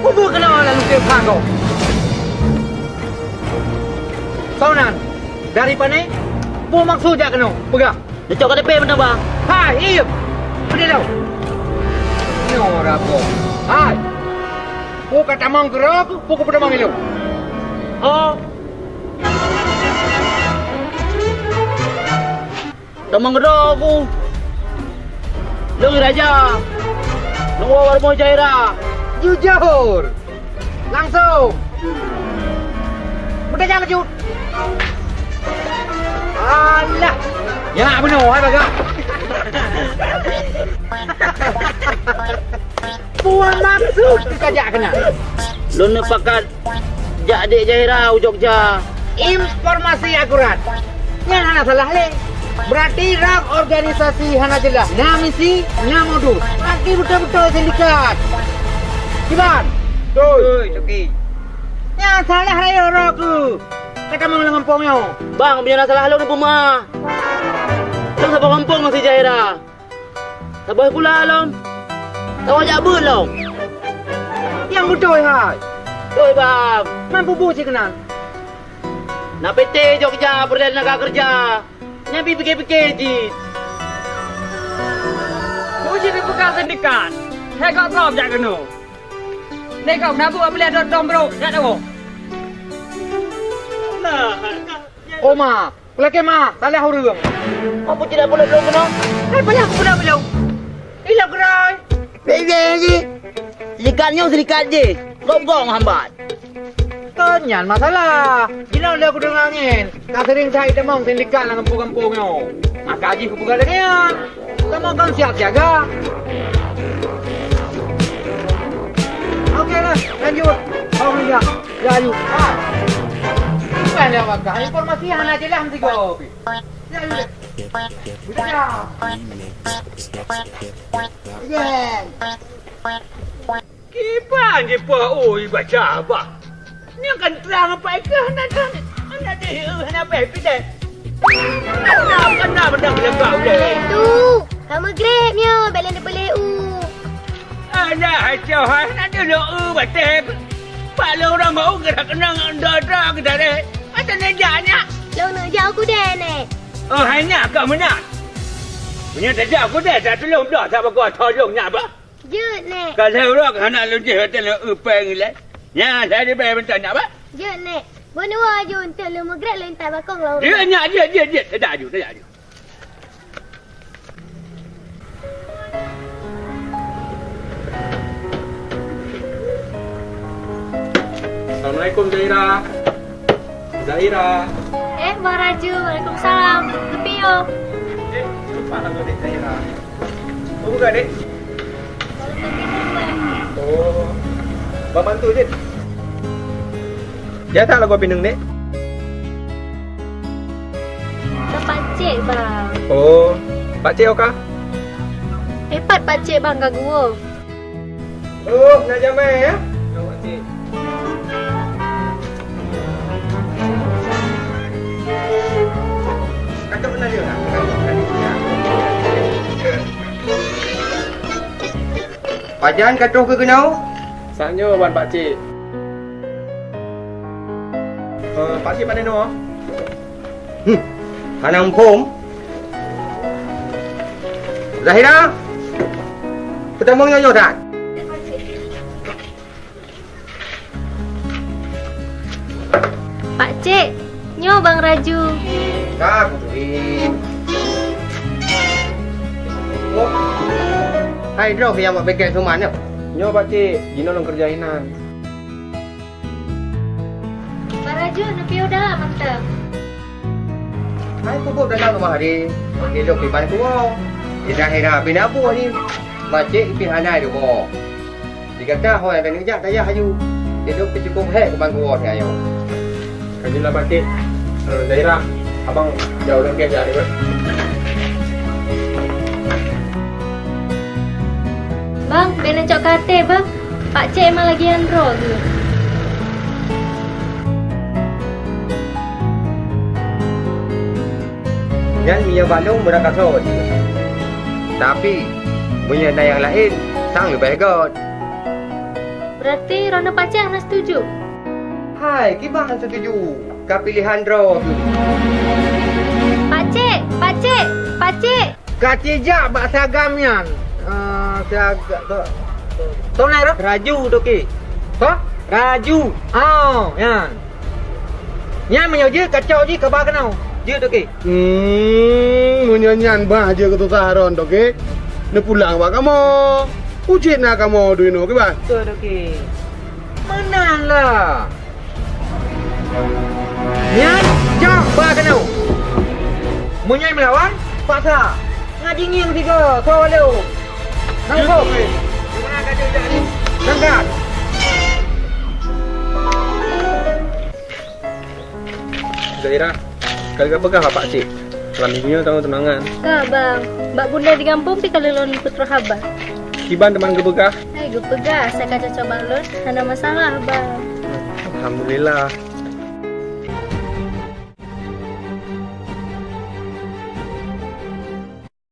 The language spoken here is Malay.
Kubu kena lalu ke kau. Sonan, dari pane, pu maksud jak kena, pegang. Dia cakap DP benar bang. Hai, iya. Pergi dah. Nora ko. Hai. Pu kata mang gerak, pu ko pada mang ilo. Oh. Tamang gerak aku. Lengi raja. Nunggu warmo Jaira. Jujur. Langsung. Udah jangan lanjut. Alah. Ya benar, hai baga. Puan maksud kajak kena. Lu nepakat jak adik Jaira Jogja. Informasi akurat. Yang hana salah le. Berarti rak organisasi hana jelas. Nah misi, nah modus. Lagi betul-betul sindikat. Kiban. Tuh, okey. Yang salah raya roku. Kata mau ngampungnya. Bang, biar salah lu numpu mah. Lu sabah kampung masih Jaira. Sabah pula lom. Tahu aja belum. Yang betul hai. Oi bang, Mampu bu si kenal. nak PT Jogja Perdana Negara Kerja. Nyambi fikir-fikir je. Puji dibuka sindikat. Saya kau tahu jak kena. Nek kau nak buat beli ada dombro, tak tahu. Nah, Oma, pelake ma, salah hurung. apa tidak boleh belum kena? Hai banyak aku dah belum. Ilah gerai. Bebe je. Sedikatnya sedikit je. Gong-gong hambat. Kenyan masalah. Gila dia aku dengar angin. Tak sering cari demong sindikat lah kampung-kampungnya. Maka haji aku buka dengan. Kamu kan siap jaga. Okey lah, lanjut. Kau menjak. Jayu. Bukan dia bakal. Informasi hana je lah mesti kau. Jayu. Bukan. Yeah. Kipan je pak oi baca apa? Ni akan terang apa ke nak dia nak apa deh. Kena benda belakang deh. Tu, kamu grabnya belen boleh Ada acau hai nak dia batek. Pak lo orang mau gerak kena dah kita deh. Ada nejanya. Lo nak jauh aku dah ni. Oh hanya kau mana? Punya dah aku dah tak tolong dah tak kau tolongnya apa? Jut ni. Kalau orang anak lu je hotel lu upeng le. Ya, saya dia bayar bentar nak apa? Jut ni. Bonua je untuk lo mau grab lo entar bakong lo. Dia nyak dia. Tak ada. Assalamualaikum Zaira. Zaira. Bang Raju. Waalaikumsalam. Tepi yo. Lupa nama dek Zaira. Oh bukan dek? Oh. Bang bantu je. Ya tak lah gua pinang dek. Tempat cik bang. Oh. Pak Cik okah? Hebat pak cik bang kat gua. Oh, nak jamai ya? Oh, Pak Cik. Kakak pernah dia tak? Pajan katuh ke kenau? Sanya wan Pak Cik. Pak Cik pandai no? Hanang pom. Zahira. Ketemu nyonya tak? Pak cik. Nyo bang Raju. Tak, putri. Oh. Hai, drop yang buat bengkel rumah ni. Nyo Pak Cik, Gino long kerjainan. Bang Raju nepi udah mantap. Hai, pupuk dalam rumah hari. Elok pipan kuah. Dia Zahira bin Abu ni. Macik ipin hanai tu kuah. Dia kata, hoi ada ngejak tayah hayu. Dia duk cukup hek ke bangku ni ayo. Kajilah Pak Cik. Zaira, abang jauh dah kerja ni ber. Bang, ben cok kate bang. Pak cik emang lagi andro tu. Yang minyak Bandung berakasut. Tapi, punya yang lain, sang lebih hebat. Berarti Rona Pak Cik Hana setuju? Hai, kibang setuju. Kau pilihan draw. Pak Cik, Pak Cik, Pak Cik. Kak Cijak bak seragam yan. Seragam tu naik dah? Raju tu ke? Ha? Raju. Yan. Yan menyoje kacau je kabar kenau. Je tu ke? Menyanyian bah je ke tu saharon tu ke? Ni pulang ba kamu. Ucit nak kamu tu ino ke ba? Tu tu ke. Menanglah. Yan, jom ba kenau. Munyai melawan paksa. Ngaji nging tiga. Kau leu. Nampak. Mana kata jadi? Angkat. Zahira, kali apa kah Pak Cik? Malam minggunya tahu tunangan. Kak bang, Mbak Bunda di kampung pi kalau lon putra habar. Kiban teman gebegah. Hai gue pegas, saya kacau coba lon, ada masalah bang. Alhamdulillah.